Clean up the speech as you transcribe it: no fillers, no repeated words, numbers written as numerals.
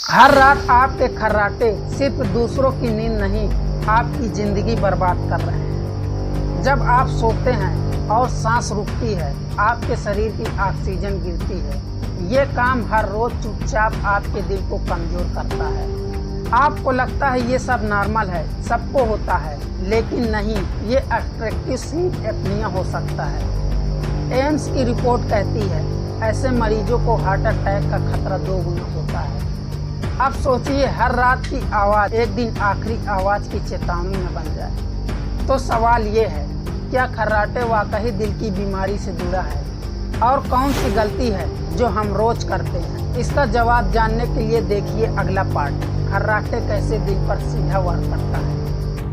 हर रात आपके खर्राटे सिर्फ दूसरों की नींद नहीं, आपकी जिंदगी बर्बाद कर रहे हैं। जब आप सोते हैं और सांस रुकती है, आपके शरीर की ऑक्सीजन गिरती है। ये काम हर रोज चुपचाप आपके दिल को कमजोर करता है। आपको लगता है ये सब नॉर्मल है, सबको होता है, लेकिन नहीं, ये ऑब्स्ट्रक्टिव स्लीप एपनिया हो सकता है। एम्स की रिपोर्ट कहती है ऐसे मरीजों को हार्ट अटैक का खतरा 2 गुना होता है। अब सोचिए, हर रात की आवाज़ एक दिन आखिरी आवाज़ की चेतावनी न बन जाए। तो सवाल ये है, क्या खर्राटे वाकई दिल की बीमारी से जुड़ा है? और कौन सी गलती है जो हम रोज करते हैं? इसका जवाब जानने के लिए देखिए अगला पार्ट, खर्राटे कैसे दिल पर सीधा वार करता है।